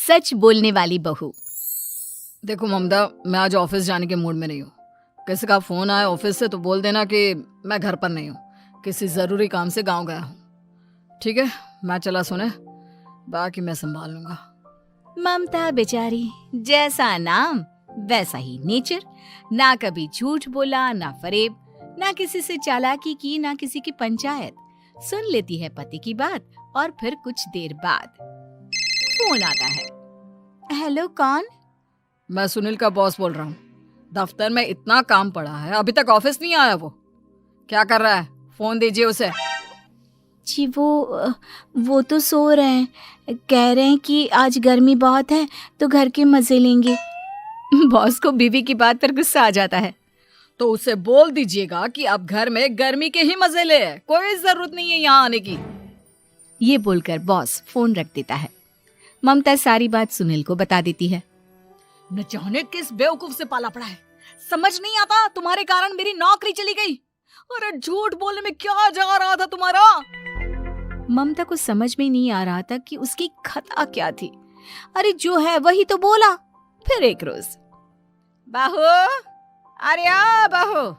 सच बोलने वाली बहू। देखो ममता, मैं आज ऑफिस जाने के मूड में नहीं हूँ। किसी का फोन आए ऑफिस से तो बोल देना कि मैं घर पर नहीं हूँ, किसी जरूरी काम से गांव गया हूँ। ठीक है, मैं चला सोने, बाकी मैं संभाल लूंगा। ममता बेचारी, जैसा नाम वैसा ही नेचर। ना कभी झूठ बोला, ना फरेब, ना किसी से चालाकी की, ना किसी की पंचायत। सुन लेती है पति की बात और फिर कुछ देर बाद फोन आता है। हेलो, कौन? मैं सुनील का बॉस बोल रहा हूँ। दफ्तर में इतना काम पड़ा है, अभी तक ऑफिस नहीं आया। वो क्या कर रहा है? फोन दीजिए उसे। जी वो तो सो रहे हैं। कह रहे हैं कि आज गर्मी बहुत है तो घर के मजे लेंगे। बॉस को बीवी की बात पर गुस्सा आ जाता है। तो उसे बोल दीजिएगा कि अब घर में गर्मी के ही मजे ले, कोई जरूरत नहीं है यहाँ आने की। ये बोलकर बॉस फोन रख देता है। ममता सारी बात सुनील को बता देती है। न जाने किस बेवकूफ से पाला पड़ा है, समझ नहीं आता। तुम्हारे कारण मेरी नौकरी चली गई। अरे झूठ बोलने में क्या जा रहा था तुम्हारा? ममता को समझ में नहीं आ रहा था कि उसकी खता क्या थी। अरे जो है वही तो बोला। फिर एक रोज, बहू, अरे ओ बहू,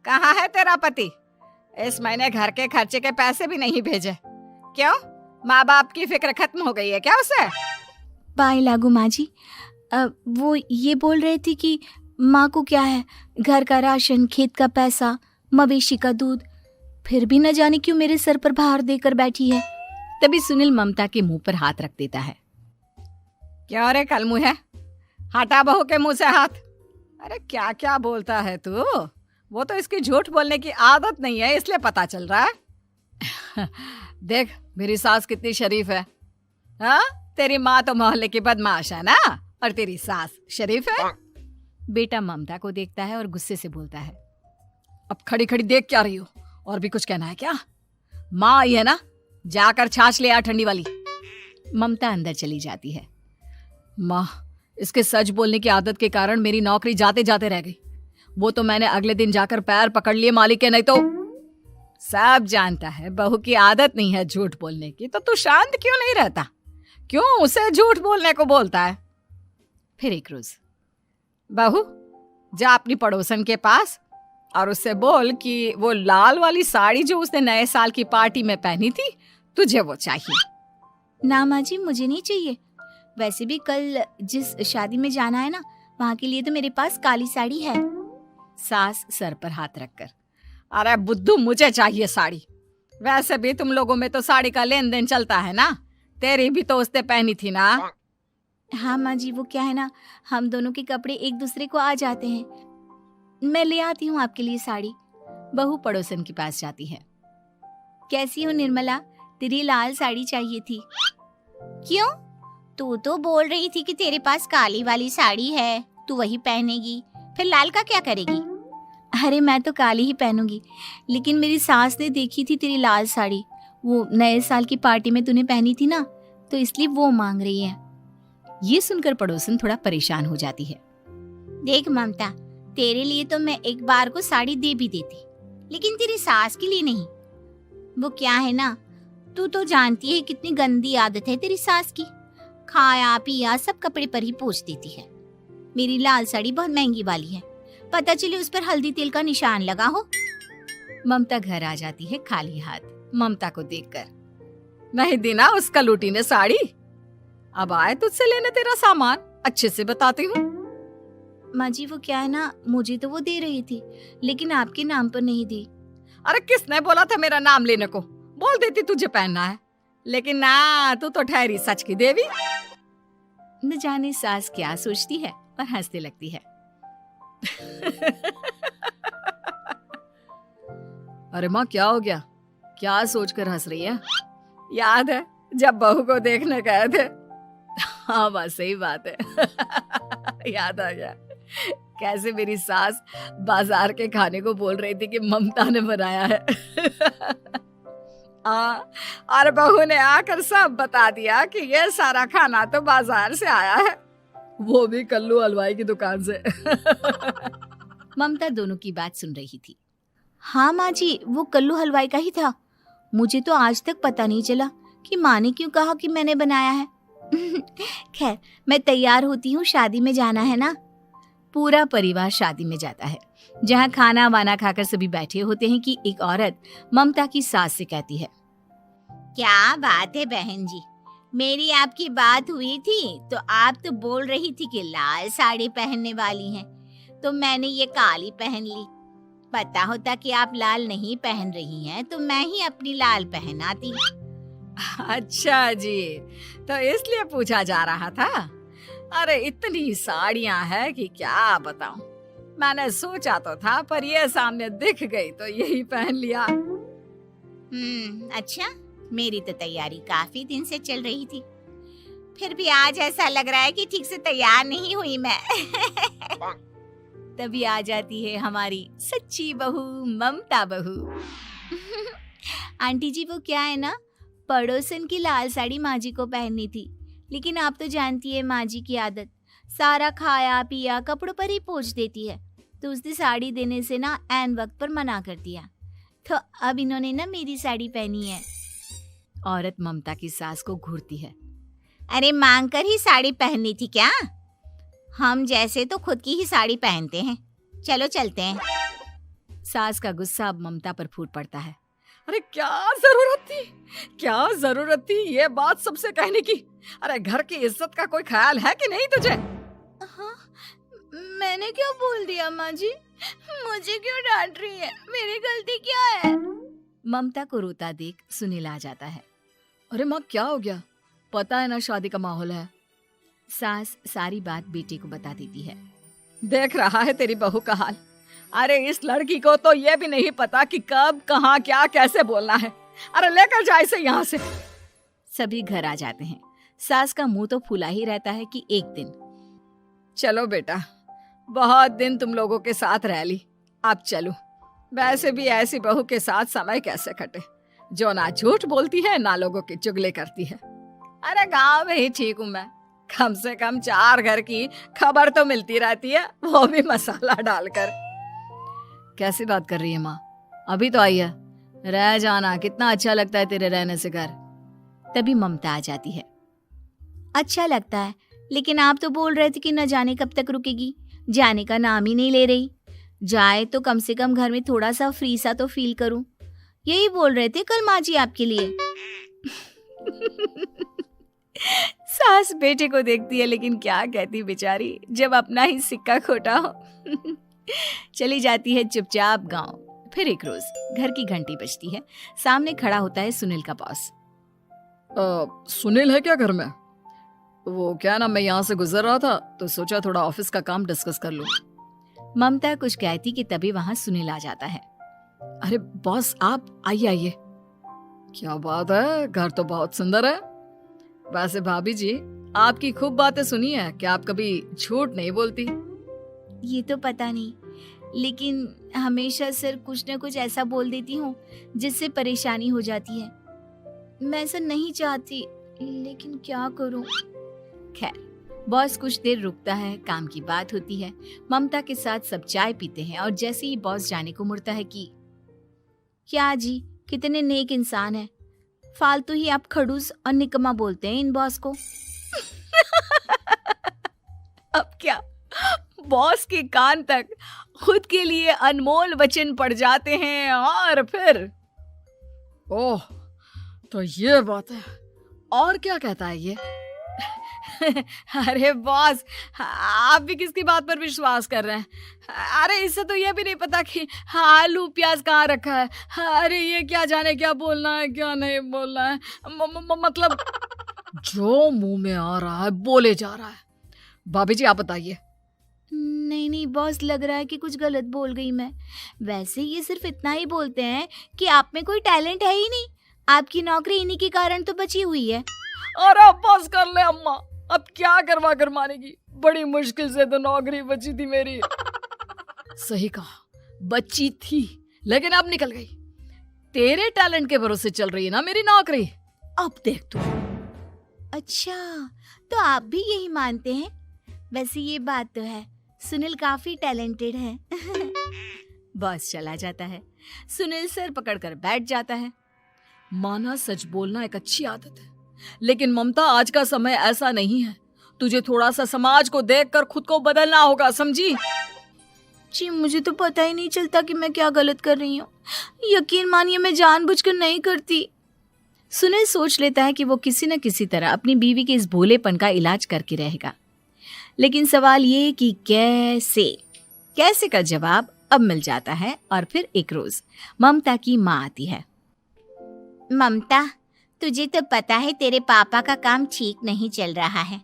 कहाँ है तेरा पति? इस महीने घर के खर्चे के पैसे भी नहीं भेजे। क्यों, माँ बाप की फिक्र खत्म हो गई है क्या उसे? पाए लागू माँ जी, वो ये बोल रहे थे कि माँ को क्या है, घर का राशन, खेत का पैसा, मवेशी का दूध, फिर भी न जाने क्यों मेरे सर पर भार देकर बैठी है। तभी सुनील ममता के मुंह पर हाथ रख देता है। क्यों रे कलमुँह है, हटा बहू के मुंह से हाथ। अरे क्या क्या बोलता है तू? वो तो इसकी झूठ बोलने की आदत नहीं है, इसलिए पता चल रहा है। देख मेरी सास कितनी शरीफ है। हाँ, तेरी माँ तो मोहल्ले की बदमाश है ना, और तेरी सास शरीफ है। बेटा ममता को देखता है और गुस्से से बोलता है। अब खड़ी खड़ी देख क्या रही हो? और भी कुछ कहना है क्या? माँ आई है ना, जाकर छाछ ले आ ठंडी वाली। ममता अंदर चली जाती है। माँ, इसके सच बोलने की आदत के कारण मेरी नौकरी जाते जाते रह गई। वो तो मैंने अगले दिन जाकर पैर पकड़ लिए मालिक के, नहीं तो। सब जानता है बहू की आदत नहीं है झूठ बोलने की, तो तू शांत क्यों नहीं रहता? क्यों उसे झूठ बोलने को बोलता है? फिर एक रोज, बहू, जा अपनी पड़ोसन के पास और उससे बोल कि वो लाल वाली साड़ी जो उसने नए साल की पार्टी में पहनी थी, तुझे वो चाहिए। ना माँ जी, मुझे नहीं चाहिए। वैसे भी कल जिस शादी में जाना है ना, वहाँ के लिए तो मेरे पास काली साड़ी है। सास सर पर हाथ रखकर, अरे बुद्धू, मुझे चाहिए साड़ी। वैसे भी तुम लोगों में तो साड़ी का लेन देन चलता है ना, तेरी भी तो उसने पहनी थी ना। हाँ माँ जी, वो क्या है ना, हम दोनों के कपड़े एक दूसरे को आ जाते हैं। मैं ले आती हूँ आपके लिए साड़ी। बहू पड़ोसन के पास जाती है। कैसी हो निर्मला, तेरी लाल साड़ी चाहिए थी। क्यों? तू तो बोल रही थी कि तेरे पास काली वाली साड़ी है, तू वही पहनेगी, फिर लाल का क्या करेगी? अरे मैं तो काली ही पहनूंगी, लेकिन मेरी सास ने देखी थी तेरी लाल साड़ी, वो नए साल की पार्टी में तूने पहनी थी ना, तो इसलिए वो मांग रही है। ये सुनकर पड़ोसन थोड़ा परेशान हो जाती है। देख ममता, तेरे लिए तो मैं एक बार को साड़ी दे भी देती, लेकिन तेरी सास के लिए नहीं। वो क्या है ना, तू तो जानती है कितनी गंदी आदत है तेरी सास की, खाया पिया सब कपड़े पर ही पोंछ देती है। मेरी लाल साड़ी बहुत महंगी वाली है, पता चले उस पर हल्दी तेल का निशान लगा हो। ममता घर आ जाती है खाली हाथ। ममता को देखकर, नहीं देना उसका लूटी ने साड़ी। अब आए तुझसे लेने तेरा सामान, अच्छे से बताती हूँ। माँ जी, वो क्या है ना, मुझे तो वो दे रही थी, लेकिन आपके नाम पर नहीं दी। अरे किसने बोला था मेरा नाम लेने को? बोल देती तुझे पहनना है, लेकिन ना, तू तो ठहरी सच की देवी। न जाने सास क्या सोचती है और हंसने लगती है। अरे माँ, क्या हो गया? क्या सोचकर हंस रही है? याद है जब बहू को देखने गए थे? हाँ बस सही बात है। याद आ गया कैसे मेरी सास बाजार के खाने को बोल रही थी कि ममता ने बनाया है। और बहू ने आकर सब बता दिया कि ये सारा खाना तो बाजार से आया है, वो भी कल्लू हलवाई की दुकान से। ममता दोनों की बात सुन रही थी। हाँ माँ जी, वो कल्लू हलवाई का ही था। मुझे तो आज तक पता नहीं चला कि माँ ने क्यों कहा कि मैंने बनाया है। खैर, मैं तैयार होती हूँ, शादी में जाना है ना। पूरा परिवार शादी में जाता है, जहाँ खाना वाना खाकर सभी बैठे होते हैं कि एक औरत ममता की सास से कहती है, क्या बात है बहन जी, मेरी आपकी बात हुई थी तो आप तो बोल रही थी कि लाल साड़ी पहनने वाली हैं, तो मैंने ये काली पहन ली। पता होता कि आप लाल नहीं पहन रही हैं तो मैं ही अपनी लाल पहनाती। अच्छा जी, तो इसलिए पूछा जा रहा था। अरे इतनी साड़ियां हैं कि क्या बताऊं। मैंने सोचा तो था, पर ये सामने दिख गई तो यही पहन लिया। अच्छा, मेरी तो तैयारी काफी दिन से चल रही थी, फिर भी आज ऐसा लग रहा है कि ठीक से तैयार नहीं हुई मैं। तभी आ जाती है हमारी सच्ची बहू, ममता बहू। आंटी जी, वो क्या है ना, पड़ोसन की लाल साड़ी माँ जी को पहननी थी, लेकिन आप तो जानती है माँ जी की आदत, सारा खाया पिया कपड़ों पर ही पोंछ देती है, तो उसने साड़ी देने से ना ऐन वक्त पर मना कर दिया, तो अब इन्होंने ना मेरी साड़ी पहनी है। औरत ममता की सास को घूरती है, अरे मांग कर ही साड़ी पहननी थी क्या? हम जैसे तो खुद की ही साड़ी पहनते हैं, चलो चलते हैं। सास का गुस्सा अब ममता पर फूट पड़ता है। अरे क्या जरूरत थी ये बात सबसे कहने की? अरे घर की इज्जत का कोई ख्याल है कि नहीं तुझे? हाँ, मैंने क्या बोल दिया माँ जी? मुझे क्यों डांट रही है? मेरी गलती क्या है? ममता को रोता देख सुनील आ जाता है। अरे माँ, क्या हो गया? पता है ना शादी का माहौल है। सास सारी बात बेटे को बता देती है। देख रहा है तेरी बहू का हाल। अरे इस लड़की को तो ये भी नहीं पता कि कब कहाँ क्या कैसे बोलना है। अरे लेकर जा इसे यहाँ से। सभी घर आ जाते हैं। सास का मुंह तो फूला ही रहता है कि एक दिन, चलो बेटा, बहुत दिन तुम लोगों के साथ रह ली, अब चलो। वैसे भी ऐसी बहू के साथ समय कैसे कटे, जो ना झूठ बोलती है ना लोगों की चुगली करती है। अरे गांव में ही ठीक हूँ मैं, कम से कम 4 घर की खबर तो मिलती रहती है, वो भी मसाला डालकर। कैसी बात कर रही है माँ? अभी तो आई है, रह जाना, कितना अच्छा लगता है तेरे रहने से घर। तभी ममता आ जाती है। अच्छा लगता है, लेकिन आप तो बोल रहे थे कि न जाने कब तक रुकेगी, जाने का नाम ही नहीं ले रही। जाए तो कम से कम घर में थोड़ा सा फ्री सा तो फील करूं, यही बोल रहे थे कल माँ जी आपके लिए। सास बेटे को देखती है, लेकिन क्या कहती बेचारी, जब अपना ही सिक्का खोटा हो। चली जाती है चुपचाप गांव। फिर एक रोज घर की घंटी बजती है। सामने खड़ा होता है सुनील का बॉस। सुनील है क्या घर में? वो क्या ना, मैं यहाँ से गुजर रहा था तो सोचा थोड़ा ऑफिस का काम डिस्कस कर लूं। ममता कुछ कहती कि तभी वहां सुनील आ जाता है। अरे बॉस, आप आइए आइए। क्या बात है, घर तो बहुत सुंदर है। वैसे भाभी जी, आपकी खूब बातें सुनी है कि आप कभी झूठ नहीं बोलती। ये तो पता नहीं, लेकिन हमेशा सर कुछ न कुछ ऐसा बोल देती हूँ जिससे परेशानी हो जाती है। मैं ऐसा नहीं चाहती, लेकिन क्या करूँ। खैर, बॉस कुछ देर रुकता है, काम की बात होती है। ममता के साथ सब चाय पीते हैं और जैसे ही बॉस जाने को मुड़ता है कि क्या जी, कितने नेक इंसान है, फालतू ही आप खड़ूस और निकम्मा बोलते हैं इन बॉस को। अब क्या, बॉस के कान तक खुद के लिए अनमोल वचन पड़ जाते हैं और फिर ओह, तो ये बात है। और क्या कहता है ये? अरे बॉस, आप भी किसकी बात पर विश्वास कर रहे हैं? अरे इससे तो ये भी नहीं पता कि आलू प्याज कहाँ रखा है। अरे ये क्या जाने क्या बोलना है क्या नहीं बोलना है। मतलब जो मुंह में आ रहा है बोले जा रहा है। भाभी जी, आप बताइए। नहीं बॉस, लग रहा है कि कुछ गलत बोल गई मैं। वैसे ये सिर्फ इतना ही बोलते हैं कि आप में कोई टैलेंट है ही नहीं, आपकी नौकरी इन्हीं के कारण तो बची हुई है। अरे बस कर ले अम्मा, अब क्या करवा कर मानेगी, बड़ी मुश्किल से तो नौकरी बची थी मेरी। सही कहा, बची थी, लेकिन अब निकल गई। तेरे टैलेंट के भरोसे चल रही है ना मेरी नौकरी, अब देख तू। अच्छा, तो आप भी यही मानते हैं? वैसे ये बात तो है, सुनील काफी टैलेंटेड है। बॉस चला जाता है। सुनील सर पकड़कर बैठ जाता है। माना सच बोलना एक अच्छी आदत है, लेकिन ममता आज का समय ऐसा नहीं है। तुझे थोड़ा सा समाज को देखकर खुद को बदलना होगा, समझी? जी मुझे तो पता ही नहीं चलता कि मैं क्या गलत कर रही हूँ। यकीन मानिए मैं जानबूझकर नहीं करती। सुनील सोच लेता है कि वो किसी न किसी तरह अपनी बीवी के इस भोलेपन का इलाज करके रहेगा, लेकिन सवाल ये कि कैसे का जवाब अब मिल जाता है। और फिर एक रोज ममता की माँ आती है। ममता, तुझे तो पता है तेरे पापा का काम ठीक नहीं चल रहा है,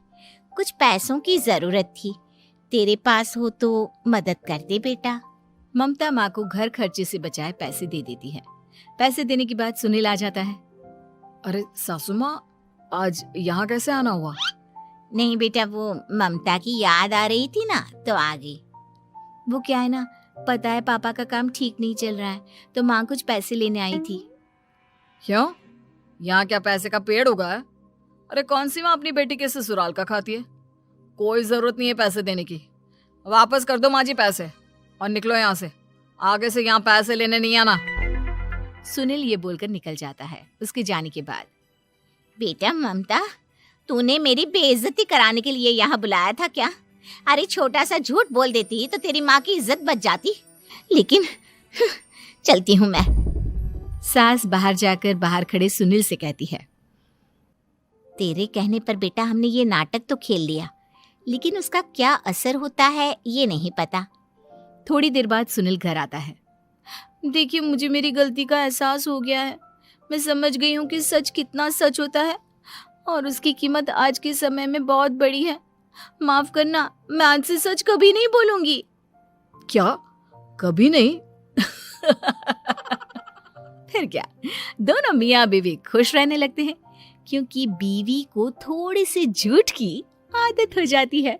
कुछ पैसों की जरूरत थी, तेरे पास हो तो मदद कर दे बेटा। ममता माँ को घर खर्चे से बचाए पैसे दे देती है। पैसे देने के बाद सुनील आ जाता है। अरे सासू माँ, आज यहाँ कैसे आना हुआ? नहीं बेटा, वो ममता की याद आ रही थी ना तो आ गई। वो क्या है ना, पता है पापा का काम ठीक नहीं चल रहा है, तो माँ कुछ पैसे लेने आई थी। क्यों? यहाँ क्या पैसे का पेड़ उगा है? अरे कौन सी माँ अपनी बेटी के ससुराल का खाती है? कोई जरूरत नहीं है पैसे देने की। वापस कर दो माँ जी पैसे और निकलो यहाँ से। आगे से यहाँ पैसे लेने नहीं आना। सुनील ये बोलकर निकल जाता है। उसके जाने के बाद, बेटा ममता, तूने मेरी बेइज्जती कराने के लिए यहाँ बुलाया था क्या? अरे छोटा सा झूठ बोल देती तो तेरी माँ की इज्जत बच जाती, लेकिन चलती हूँ मैं। सास बाहर जाकर बाहर खड़े सुनील से कहती है, तेरे कहने पर बेटा हमने ये नाटक तो खेल लिया, लेकिन उसका क्या असर होता है ये नहीं पता। थोड़ी देर बाद सुनील घर आता है। देखिए, मुझे मेरी गलती का एहसास हो गया है। मैं समझ गई हूँ कि सच कितना सच होता है और उसकी कीमत आज के समय में बहुत बड़ी है। माफ करना, मैं आज से सच कभी नहीं बोलूंगी। क्या? कभी नहीं? फिर क्या, दोनों मियाँ बीवी खुश रहने लगते हैं, क्योंकि बीवी को थोड़ी सी झूठ की आदत हो जाती है।